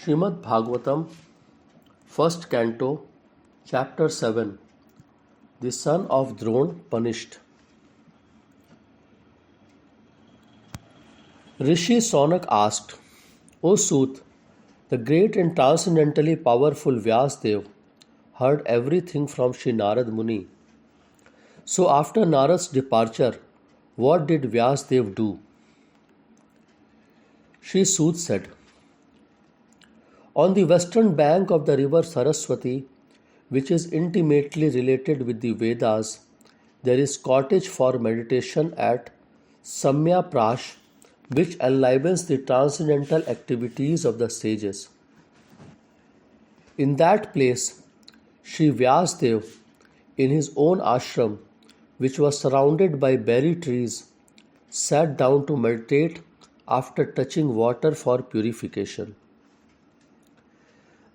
Srimad Bhagvatam, First Canto, Chapter 7. The son of Drona punished. Rishi Saunak asked, O Sut, the great and transcendently powerful Vyasdev heard everything from Shri Narad Muni. So after Narad's departure, what did Vyasdev do? Shri Sut said, on the western bank of the river Saraswati, which is intimately related with the Vedas, there is cottage for meditation at Samya Prash, which enlivens the transcendental activities of the sages. In that place, Shri Vyasdev, in his own ashram, which was surrounded by berry trees, sat down to meditate after touching water for purification.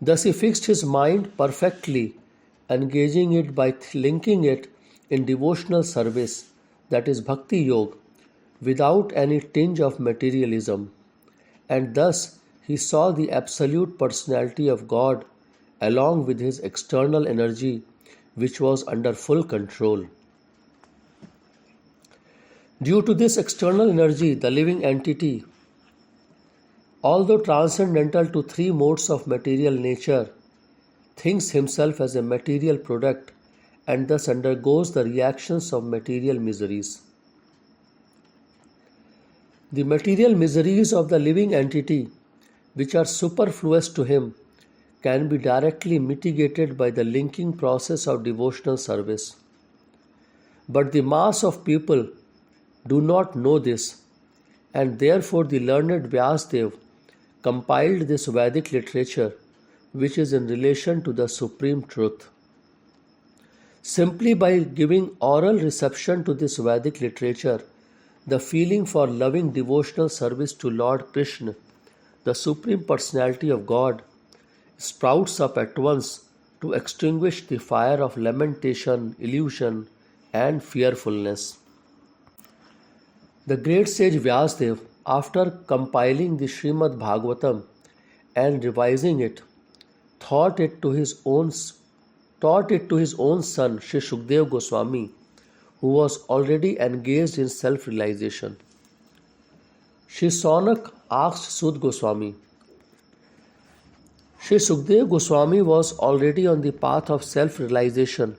Thus he fixed his mind perfectly, engaging it by linking it in devotional service, that is Bhakti Yoga, without any tinge of materialism, and thus he saw the absolute personality of God along with his external energy, which was under full control. Due to this external energy, the living entity, although transcendental to three modes of material nature, thinks himself as a material product and thus undergoes the reactions of material miseries. The material miseries of the living entity, which are superfluous to him, can be directly mitigated by the linking process of devotional service. But the mass of people do not know this, and therefore the learned Vyasdev compiled this Vedic literature, which is in relation to the supreme truth. Simply by giving oral reception to this Vedic literature, the feeling for loving devotional service to Lord Krishna, the Supreme Personality of God, sprouts up at once to extinguish the fire of lamentation, illusion, and fearfulness. The great sage Vyasdev, after compiling the Srimad Bhagvatam and revising it, taught it to his own son, Shri Suta Goswami, who was already engaged in self-realization. Shri Saunak asked Suta Goswami. Shri Suta Goswami was already on the path of self-realization,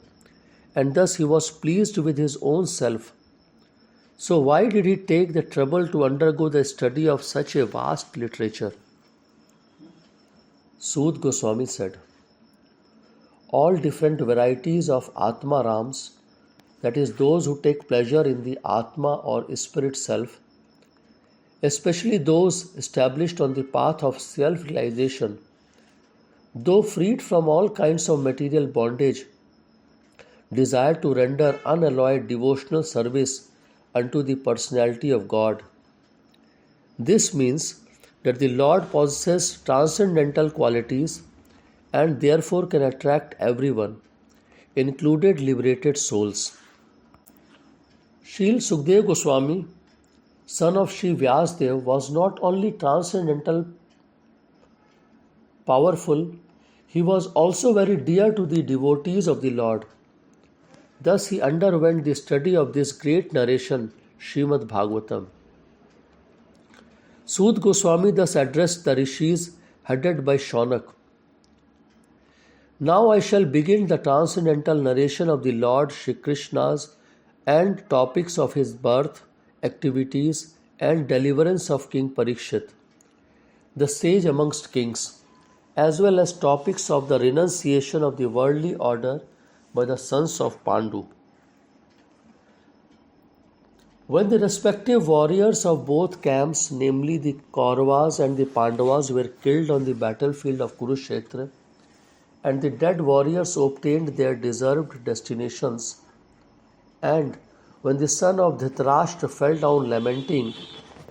and thus he was pleased with his own self. So why did he take the trouble to undergo the study of such a vast literature? Suta Goswami said, all different varieties of Atma Rams, that is those who take pleasure in the Atma or spirit self, especially those established on the path of self-realization, though freed from all kinds of material bondage, desire to render unalloyed devotional service unto the personality of God. This means that the Lord possesses transcendental qualities and therefore can attract everyone, included liberated souls. Shri Suta Goswami, son of Shri Vyasdev, was not only transcendental powerful, he was also very dear to the devotees of the Lord. Thus he underwent the study of this great narration, Srimad Bhagvatam. Suta Goswami thus addressed the rishis headed by Saunak. Now I shall begin the transcendental narration of the Lord Shri Krishna's and topics of his birth, activities, and deliverance of King Parikshit, the sage amongst kings, as well as topics of the renunciation of the worldly order by the sons of Pandu. When the respective warriors of both camps, namely the Kauravas and the Pandavas, were killed on the battlefield of Kurukshetra, and the dead warriors obtained their deserved destinations, and when the son of Dhritarashtra fell down lamenting,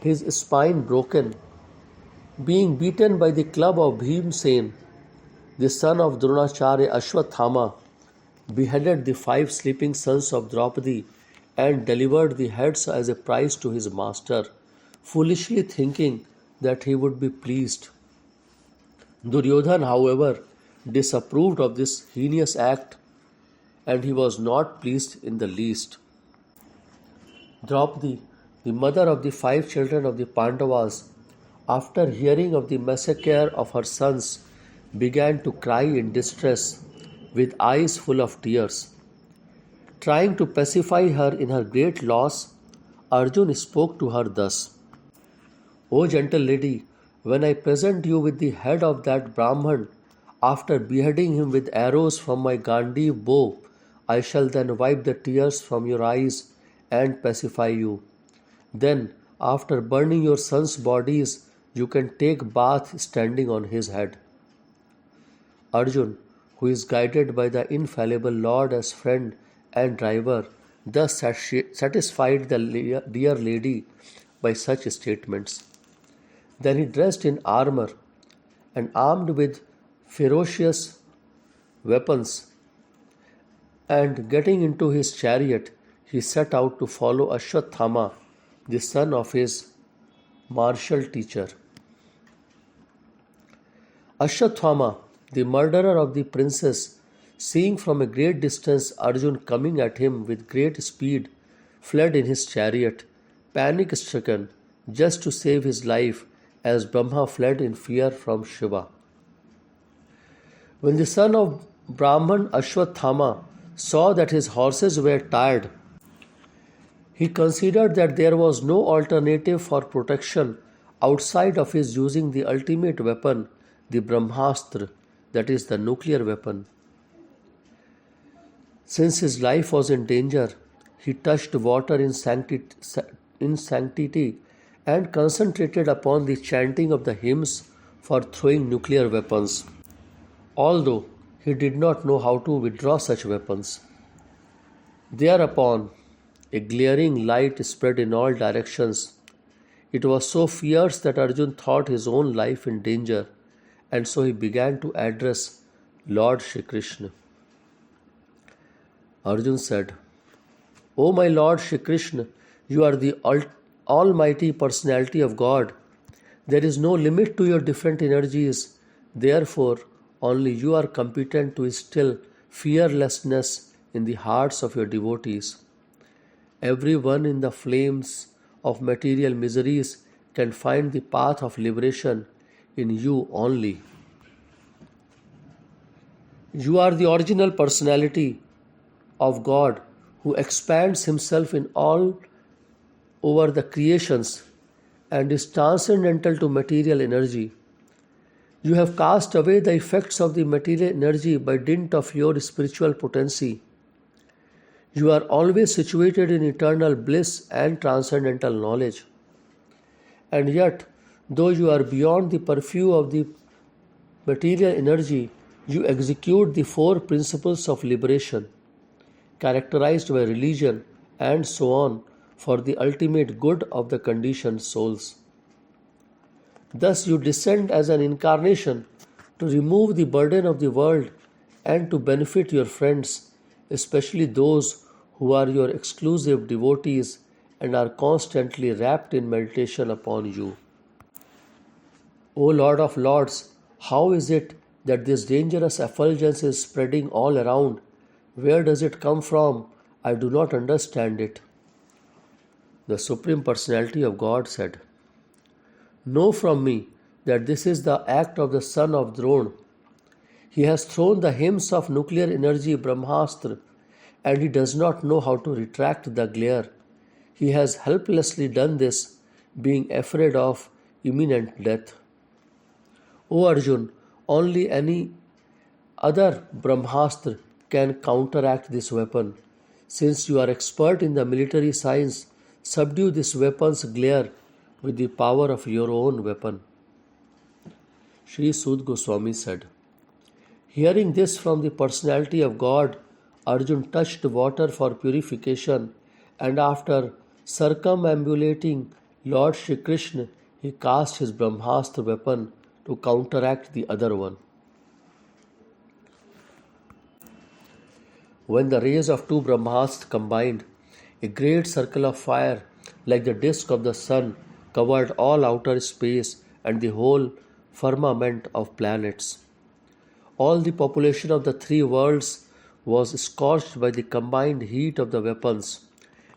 his spine broken, being beaten by the club of Bhimsen, the son of Dronacharya Ashwatthama beheaded the 5 sleeping sons of Draupadi and delivered the heads as a prize to his master, foolishly thinking that he would be pleased. Duryodhan, however, disapproved of this heinous act, and he was not pleased in the least. Draupadi, the mother of the 5 children of the Pandavas, after hearing of the massacre of her sons, began to cry in distress with eyes full of tears. Trying to pacify her in her great loss, Arjun spoke to her thus: O gentle lady, when I present you with the head of that Brahman, after beheading him with arrows from my Gandiv bow, I shall then wipe the tears from your eyes and pacify you. Then, after burning your sons' bodies, you can take bath standing on his head. Arjun, who is guided by the infallible Lord as friend and driver, thus satisfied the dear lady by such statements. Then he dressed in armor and armed with ferocious weapons, and getting into his chariot, he set out to follow Ashwatthama, the son of his martial teacher. Ashwatthama, the murderer of the princess, seeing from a great distance Arjun coming at him with great speed, fled in his chariot, panic stricken, just to save his life, as Brahma fled in fear from Shiva. When the son of Brahman Ashwatthama saw that his horses were tired, he considered that there was no alternative for protection outside of his using the ultimate weapon, the Brahmastra, that is the nuclear weapon. Since his life was in danger, he touched water in sanctity and concentrated upon the chanting of the hymns for throwing nuclear weapons, although he did not know how to withdraw such weapons. Thereupon, a glaring light spread in all directions. It was so fierce that Arjun thought his own life in danger, and so he began to address Lord Shri Krishna. Arjun said, O my Lord Shri Krishna, you are the Almighty Personality of God. There is no limit to your different energies. Therefore, only you are competent to instill fearlessness in the hearts of your devotees. Everyone in the flames of material miseries can find the path of liberation in you only. You are the original personality of God who expands himself in all over the creations and is transcendental to material energy. You have cast away the effects of the material energy by dint of your spiritual potency. You are always situated in eternal bliss and transcendental knowledge. And yet, though you are beyond the purview of the material energy, you execute the 4 principles of liberation, characterized by religion and so on, for the ultimate good of the conditioned souls. Thus you descend as an incarnation to remove the burden of the world and to benefit your friends, especially those who are your exclusive devotees and are constantly wrapped in meditation upon you. O Lord of Lords, how is it that this dangerous effulgence is spreading all around? Where does it come from? I do not understand it. The Supreme Personality of God said, Know from me that this is the act of the son of Drona. He has thrown the hymns of nuclear energy Brahmastra, and he does not know how to retract the glare. He has helplessly done this, being afraid of imminent death. O Arjun, only any other Brahmastra can counteract this weapon. Since you are expert in the military science, subdue this weapon's glare with the power of your own weapon. Shri Suta Goswami said, Hearing this from the personality of God, Arjun touched water for purification, and after circumambulating Lord Shri Krishna, he cast his Brahmastra weapon to counteract the other one. When the rays of 2 Brahmastra combined, a great circle of fire, like the disk of the sun, covered all outer space, and the whole firmament of planets. All the population of the three worlds was scorched by the combined heat of the weapons.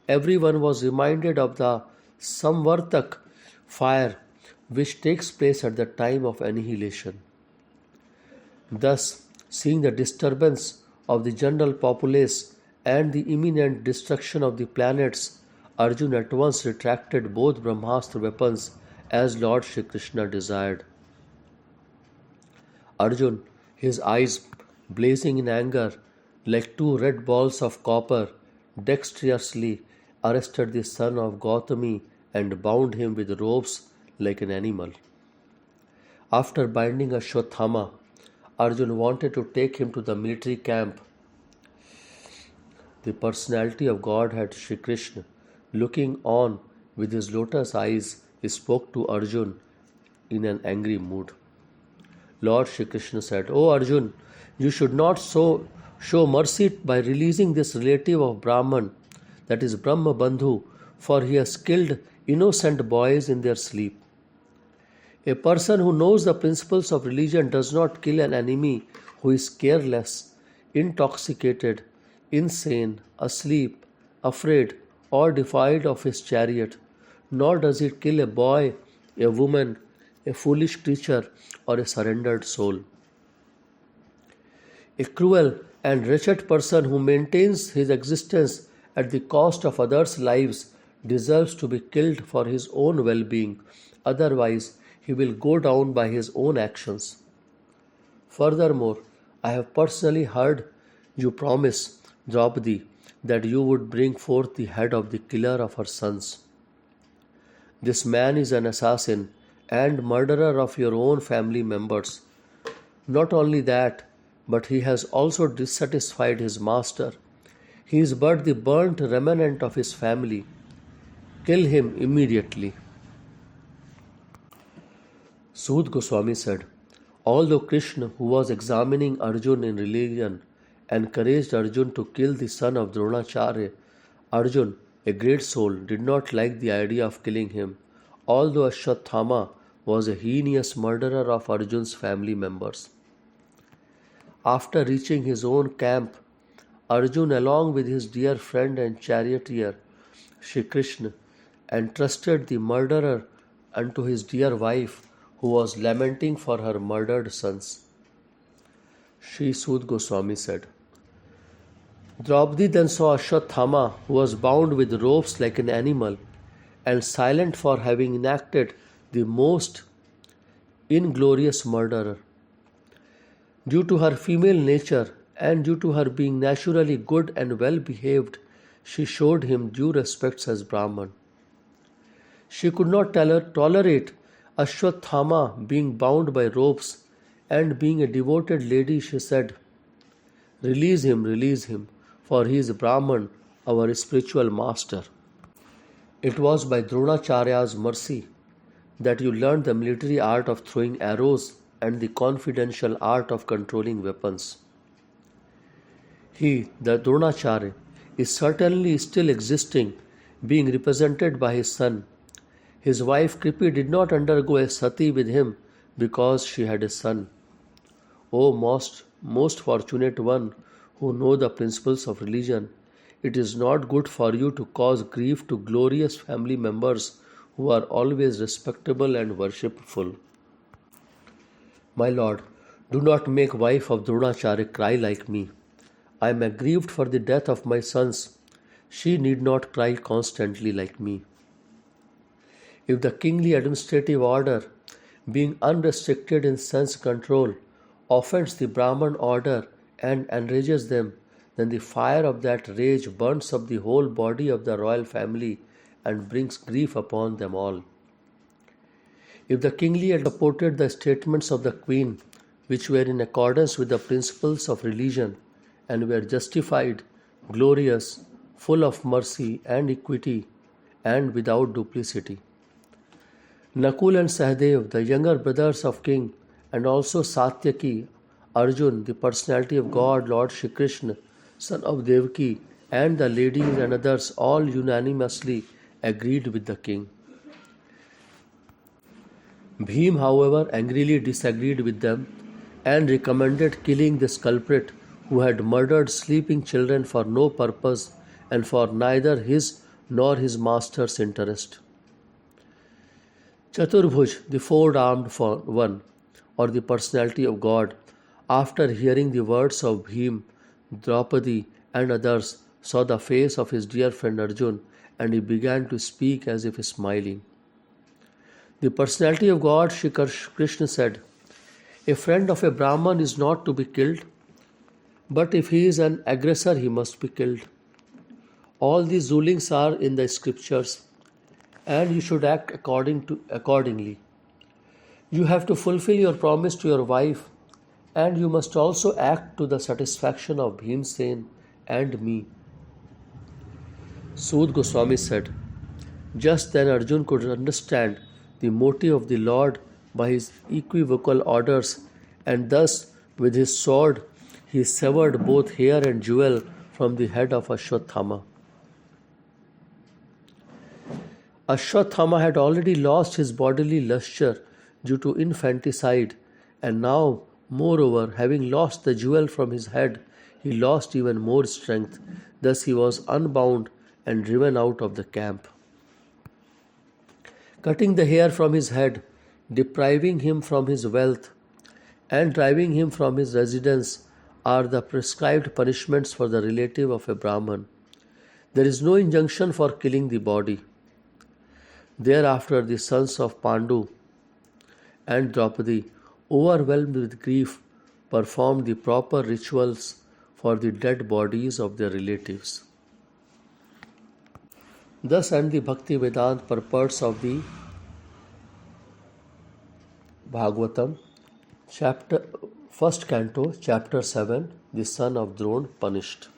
Everyone was reminded of the Samvartak fire which takes place at the time of annihilation. Thus, seeing the disturbance of the general populace and the imminent destruction of the planets, Arjuna at once retracted both Brahmastra weapons as Lord Shri Krishna desired. Arjuna, his eyes blazing in anger like two red balls of copper, dexterously arrested the son of Gautami and bound him with ropes like an animal. After binding Ashwatthama, Arjuna wanted to take him to the military camp. The personality of Godhead, Shri Krishna, looking on with his lotus eyes, spoke to Arjuna in an angry mood. Lord Shri Krishna said, "O Arjuna, you should not show mercy by releasing this relative of Brahman, that is Brahma Bandhu, for he has killed innocent boys in their sleep. A person who knows the principles of religion does not kill an enemy who is careless, intoxicated, insane, asleep, afraid, or defied of his chariot, nor does it kill a boy, a woman, a foolish creature, or a surrendered soul. A cruel and wretched person who maintains his existence at the cost of others' lives deserves to be killed for his own well-being, otherwise he will go down by his own actions. Furthermore, I have personally heard you promise Draupadi that you would bring forth the head of the killer of her sons. This man is an assassin and murderer of your own family members. Not only that, but he has also dissatisfied his master. He is but the burnt remnant of his family. Kill him immediately." Suta Goswami said, although Krishna, who was examining Arjuna in religion, encouraged Arjuna to kill the son of Dronacharya, Arjuna, a great soul, did not like the idea of killing him, although Ashwatthama was a heinous murderer of Arjuna's family members. After reaching his own camp, Arjuna, along with his dear friend and charioteer, Shri Krishna, entrusted the murderer unto his dear wife, who was lamenting for her murdered sons. Shri Suta Goswami said, Draupadi then saw Ashwatthama, who was bound with ropes like an animal, and silent for having enacted the most inglorious murder. Due to her female nature and due to her being naturally good and well behaved, she showed him due respects as Brahman. She could not tolerate Ashwatthama being bound by ropes, and being a devoted lady, she said, release him, for he is Brahman, our spiritual master. It was by Dronacharya's mercy that you learned the military art of throwing arrows and the confidential art of controlling weapons. He, the Dronacharya, is certainly still existing, being represented by his son. His wife Kripi did not undergo a sati with him because she had a son. O most fortunate one who know the principles of religion, it is not good for you to cause grief to glorious family members who are always respectable and worshipful. My lord, do not make wife of Dronacharya cry like me. I am aggrieved for the death of my sons. She need not cry constantly like me. If the kingly administrative order, being unrestricted in sense control, offends the Brahman order and enrages them, then the fire of that rage burns up the whole body of the royal family and brings grief upon them all. If the kingly had supported the statements of the queen, which were in accordance with the principles of religion, and were justified, glorious, full of mercy and equity, and without duplicity. Nakul and Sahadev, the younger brothers of king, and also Satyaki, Arjun, the personality of God, Lord Shri Krishna, son of Devaki, and the ladies and others all unanimously agreed with the king. Bhim, however, angrily disagreed with them and recommended killing this culprit who had murdered sleeping children for no purpose and for neither his nor his master's interest. Chaturbhuj, the four-armed one, or the personality of God, after hearing the words of Bhim, Draupadi, and others, saw the face of his dear friend Arjun, and he began to speak as if smiling. The personality of God, Shri Krishna said, "A friend of a Brahman is not to be killed, but if he is an aggressor, he must be killed. All these rulings are in the scriptures, and you should act accordingly. You have to fulfill your promise to your wife, and you must also act to the satisfaction of Bhimsen and me." Suta Goswami said, "Just then Arjun could understand the motive of the Lord by his equivocal orders, and thus with his sword he severed both hair and jewel from the head of Ashwatthama." Ashwatthama had already lost his bodily lustre due to infanticide, and now, moreover, having lost the jewel from his head, he lost even more strength. Thus he was unbound and driven out of the camp. Cutting the hair from his head, depriving him from his wealth, and driving him from his residence are the prescribed punishments for the relative of a Brahman. There is no injunction for killing the body. Thereafter, the sons of Pandu and Draupadi, overwhelmed with grief, performed the proper rituals for the dead bodies of their relatives. Thus end the Bhakti Vedanta purports of the Bhagvatam, chapter 1st canto, chapter 7, the son of Drona punished.